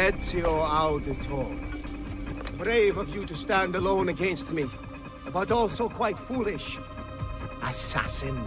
Silenzio auditor. Brave of you to stand alone against me, but also quite foolish. Assassin.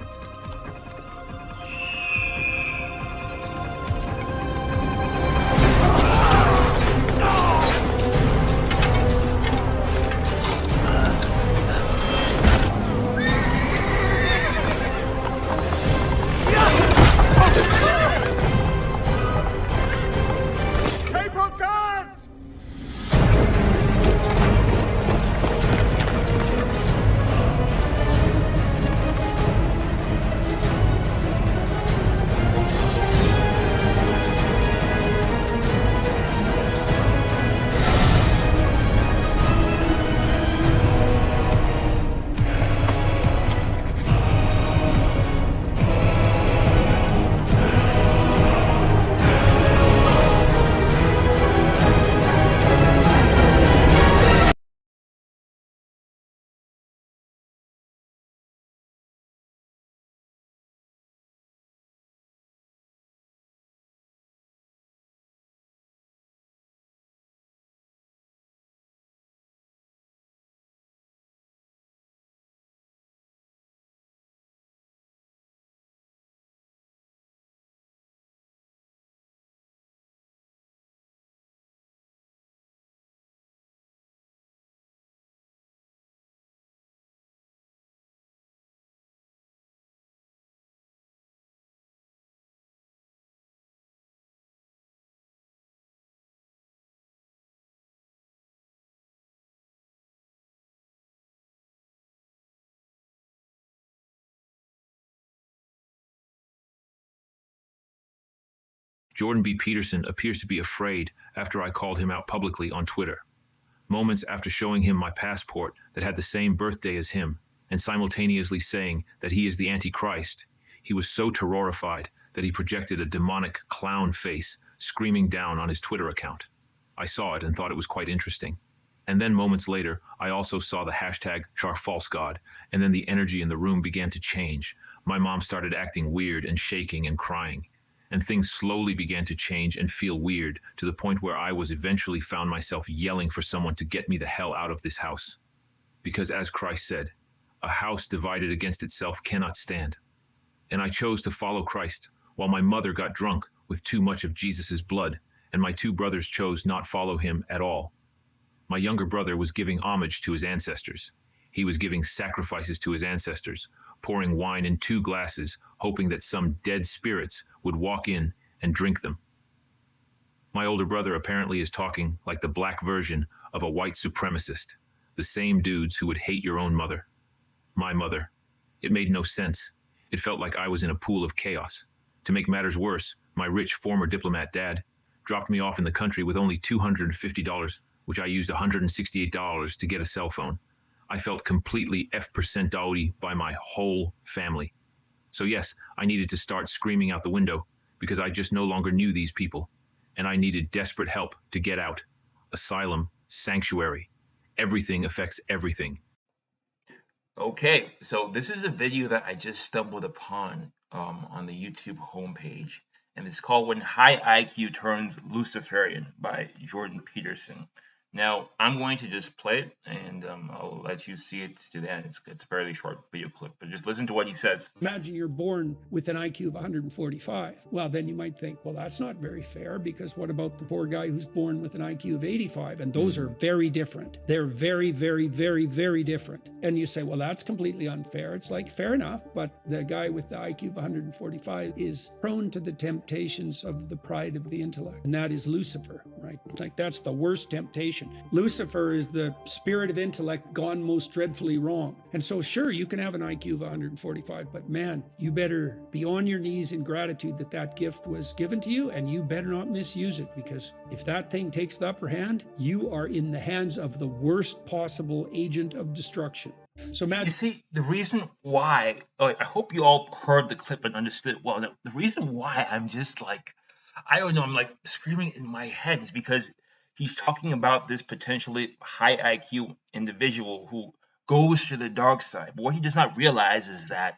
Jordan B. Peterson appears to be afraid after I called him out publicly on Twitter. Moments after showing him my passport that had the same birthday as him, and simultaneously saying that he is the Antichrist, he was so terrorified that he projected a demonic clown face screaming down on his Twitter account. I saw it and thought it was quite interesting. And then moments later, I also saw the hashtag #CharFalseGod, and then the energy in the room began to change. My mom started acting weird and shaking and crying. And things slowly began to change and feel weird to the point where I was eventually found myself yelling for someone to get me the hell out of this house. Because as Christ said, a house divided against itself cannot stand. And I chose to follow Christ while my mother got drunk with too much of Jesus's blood, and my two brothers chose not follow him at all. My younger brother was giving homage to his ancestors. He was giving sacrifices to his ancestors, pouring wine in 2 glasses, hoping that some dead spirits would walk in and drink them. My older brother apparently is talking like the black version of a white supremacist, the same dudes who would hate your own mother. My mother. It made no sense. It felt like I was in a pool of chaos. To make matters worse, my rich former diplomat dad dropped me off in the country with only $250, which I used $168 to get a cell phone. I felt completely F%ed by my whole family. So yes, I needed to start screaming out the window because I just no longer knew these people, and I needed desperate help to get out. Asylum, sanctuary, everything affects everything. Okay, so this is a video that I just stumbled upon on the YouTube homepage, and it's called When High IQ Turns Luciferian by Jordan Peterson. Now, I'm going to just play it, and I'll let you see it to the end. It's a fairly short video clip, but just listen to what he says. Imagine you're born with an IQ of 145. Well, then you might think, well, that's not very fair, because what about the poor guy who's born with an IQ of 85? And those are very different. They're very, very, very, very different. And you say, well, that's completely unfair. It's like, fair enough, but the guy with the IQ of 145 is prone to the temptations of the pride of the intellect, and that is Lucifer, right? Like, that's the worst temptation. Lucifer is the spirit of intellect gone most dreadfully wrong. And so sure, you can have an IQ of 145, but man, you better be on your knees in gratitude that that gift was given to you, and you better not misuse it, because if that thing takes the upper hand, you are in the hands of the worst possible agent of destruction. So Matt, You see, the reason why, I hope you all heard the clip and understood it well. The reason why I'm just like, I don't know, I'm like screaming in my head is because he's talking about this potentially high IQ individual who goes to the dark side. But what he does not realize is that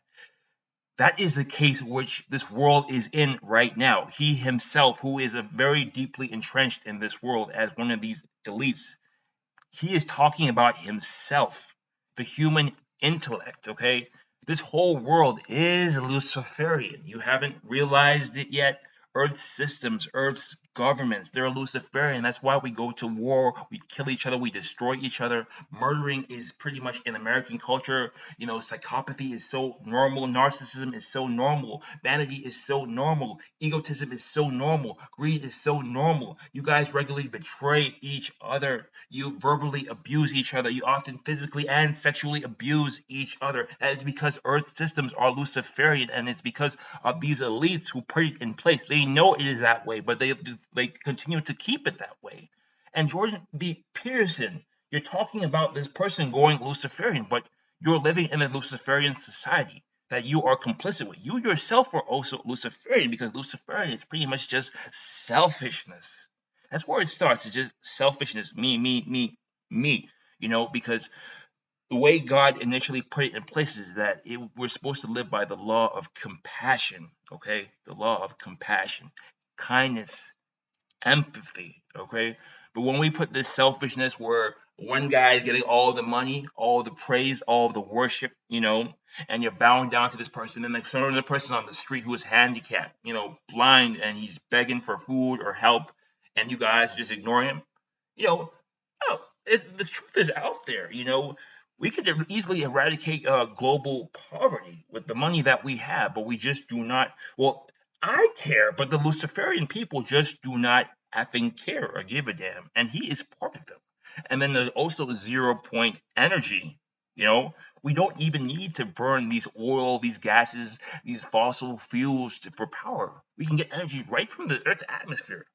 That is the case which this world is in right now. He himself, who is a very deeply entrenched in this world as one of these elites, he is talking about himself, the human intellect, okay? This whole world is Luciferian. You haven't realized it yet? Earth's systems, Earth's governments, they're Luciferian. That's why we go to war, we kill each other, we destroy each other. Murdering is pretty much in American culture. You know, psychopathy is so normal, narcissism is so normal, vanity is so normal, egotism is so normal, greed is so normal. You guys regularly betray each other. You verbally abuse each other. You often physically and sexually abuse each other. That is because Earth's systems are Luciferian, and it's because of these elites who put it in place. They know it is that way, but they continue to keep it that way. And Jordan B. Peterson, you're talking about this person going Luciferian, but you're living in a Luciferian society that you are complicit with. You yourself are also Luciferian, because Luciferian is pretty much just selfishness. That's where it starts. It's just selfishness. Me. You know, because the way God initially put it in place is that we're supposed to live by the law of compassion, okay? The law of compassion, kindness, empathy, okay? But when we put this selfishness where one guy is getting all the money, all the praise, all the worship, you know, and you're bowing down to this person, and then there's another person on the street who is handicapped, you know, blind, and he's begging for food or help, and you guys just ignore him, you know, the truth is out there, you know. We could easily eradicate global poverty with the money that we have, but we just do not. Well, I care, but the Luciferian people just do not effing care or give a damn, and he is part of them. And then there's also 0 point energy. You know, we don't even need to burn these oil, these gases, these fossil fuels for power. We can get energy right from the Earth's atmosphere.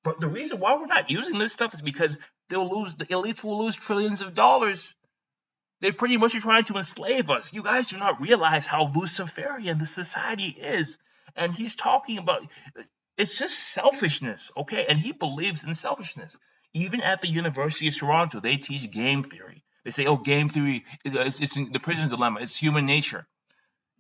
But the reason why we're not using this stuff is because the elites will lose trillions of dollars. They pretty much are trying to enslave us. You guys do not realize how Luciferian the society is. And he's talking about, it's just selfishness, okay? And he believes in selfishness. Even at the University of Toronto, they teach game theory. They say, oh, game theory, it's in the prisoner's dilemma. It's human nature.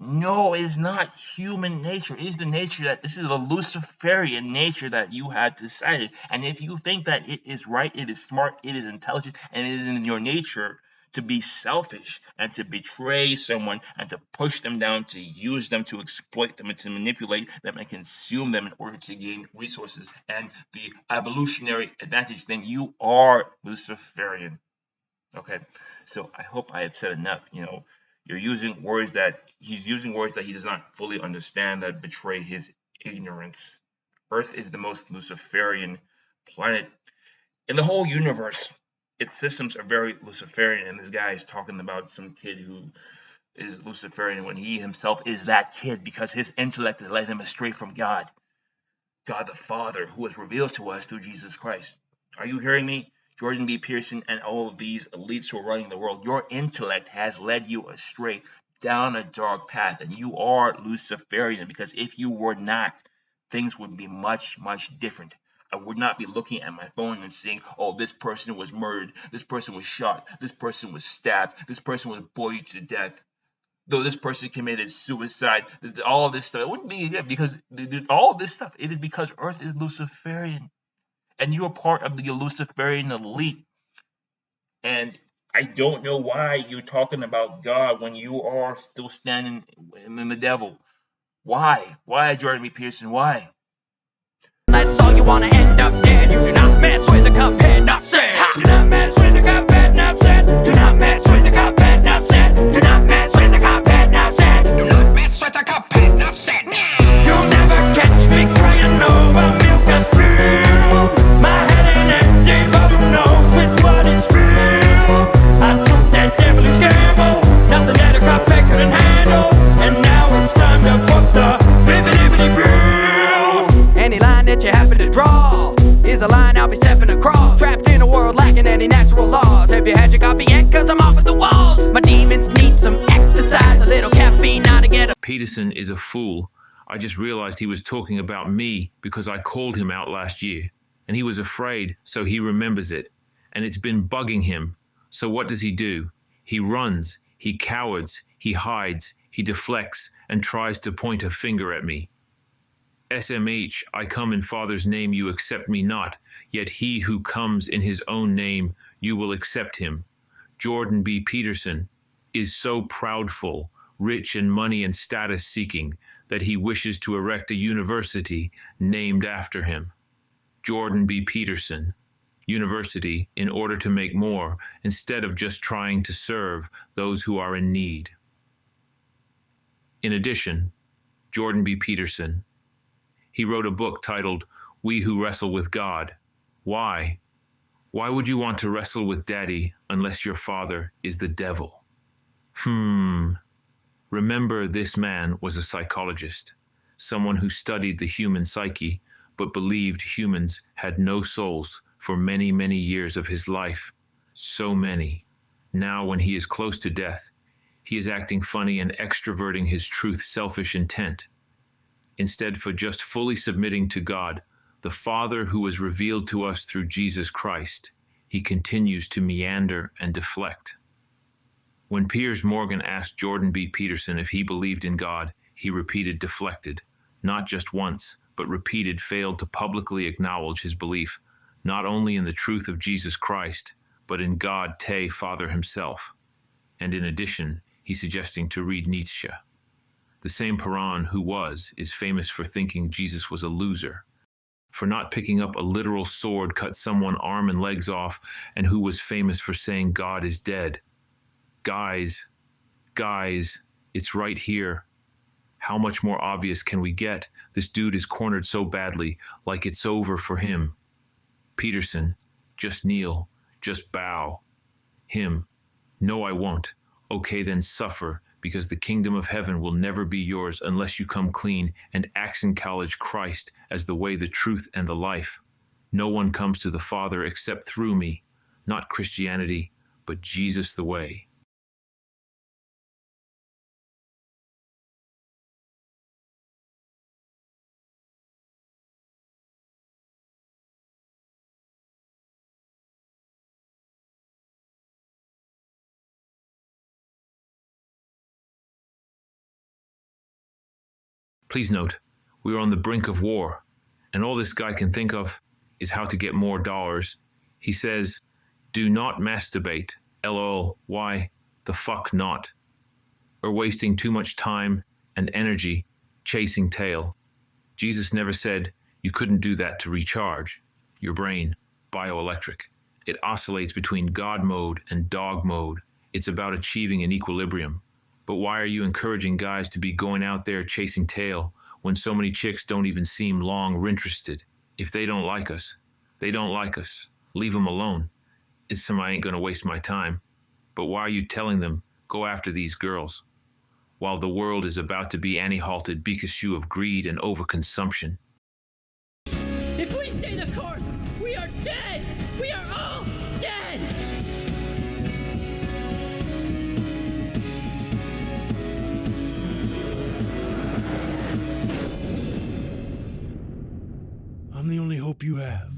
No, it is not human nature. It is the nature that this is a Luciferian nature that you had decided. And if you think that it is right, it is smart, it is intelligent, and it is in your nature to be selfish and to betray someone and to push them down, to use them, to exploit them, and to manipulate them and consume them in order to gain resources and the evolutionary advantage, then you are Luciferian. Okay, so I hope I have said enough. You know, he's using words that he does not fully understand, that betray his ignorance. Earth is the most Luciferian planet in the whole universe. Its systems are very Luciferian, and this guy is talking about some kid who is Luciferian when he himself is that kid, because his intellect has led him astray from God the Father, who was revealed to us through Jesus Christ. Are you hearing me? Jordan B. Peterson and all of these elites who are running the world, your intellect has led you astray down a dark path, and you are Luciferian, because if you were not, things would be much, much different. I would not be looking at my phone and saying, oh, this person was murdered, this person was shot, this person was stabbed, this person was bullied to death, though this person committed suicide, all this stuff. It wouldn't be because all this stuff, it is because Earth is Luciferian. And you're part of the Luciferian elite. And I don't know why you're talking about God when you are still standing in the devil. Why? Why, Jordan B. Peterson? Why? That's all you wanna end up dead. You do not mess with the cuphead, not said. Do not mess with the cuphead, not said. Do not mess with the cuphead, not said. Do not mess with the cuphead, not said. Do not mess with the cuphead, not said. You'll never catch me crying over milk and spoon. My head ain't empty, but who knows with what it's filled. I took that devilish gamble, nothing that a cuphead couldn't handle. And now it's time to fuck the bibbidi-bibbidi-brew. Any line that you happen to draw is a line I'll be stepping across. Trapped in a world lacking any natural laws. Have you had your coffee yet? Cause I'm off at the walls. My demons need some exercise, a little caffeine now to get a... Peterson is a fool. I just realized he was talking about me because I called him out last year. And he was afraid, so he remembers it. And it's been bugging him. So what does he do? He runs, he cowards, he hides, he deflects, and tries to point a finger at me. SMH, I come in Father's name, you accept me not, yet he who comes in his own name, you will accept him. Jordan B. Peterson is so proudful, rich in money and status seeking, that he wishes to erect a university named after him. Jordan B. Peterson, University, in order to make more, instead of just trying to serve those who are in need. In addition, Jordan B. Peterson, he wrote a book titled, We Who Wrestle with God. Why? Why would you want to wrestle with Daddy unless your father is the devil? Remember, this man was a psychologist, someone who studied the human psyche, but believed humans had no souls for many, many years of his life. So many. Now, when he is close to death, he is acting funny and extroverting his truth selfish intent. Instead, for just fully submitting to God, the Father who was revealed to us through Jesus Christ, he continues to meander and deflect. When Piers Morgan asked Jordan B. Peterson if he believed in God, he repeated deflected, not just once, but repeated failed to publicly acknowledge his belief, not only in the truth of Jesus Christ, but in God Te Father himself. And in addition, he's suggesting to read Nietzsche. The same Paran who is famous for thinking Jesus was a loser, for not picking up a literal sword, cut someone's arm and legs off, and who was famous for saying God is dead. Guys, it's right here. How much more obvious can we get? This dude is cornered so badly, like it's over for him. Peterson, just kneel, just bow. Him, no, I won't. Okay, then suffer, because the kingdom of heaven will never be yours unless you come clean and acknowledge Christ as the way, the truth, and the life. No one comes to the Father except through me, not Christianity, but Jesus the way. Please note, we are on the brink of war, and all this guy can think of is how to get more dollars. He says, do not masturbate, lol, why the fuck not? Or wasting too much time and energy chasing tail. Jesus never said you couldn't do that to recharge your brain, bioelectric. It oscillates between God mode and dog mode. It's about achieving an equilibrium. But why are you encouraging guys to be going out there chasing tail when so many chicks don't even seem long or interested? If they don't like us, they don't like us. Leave them alone. It's some I ain't gonna waste my time. But why are you telling them, go after these girls, while the world is about to be anti-halted because of greed and overconsumption? If we stay the course, we are dead! We are all dead! I'm the only hope you have.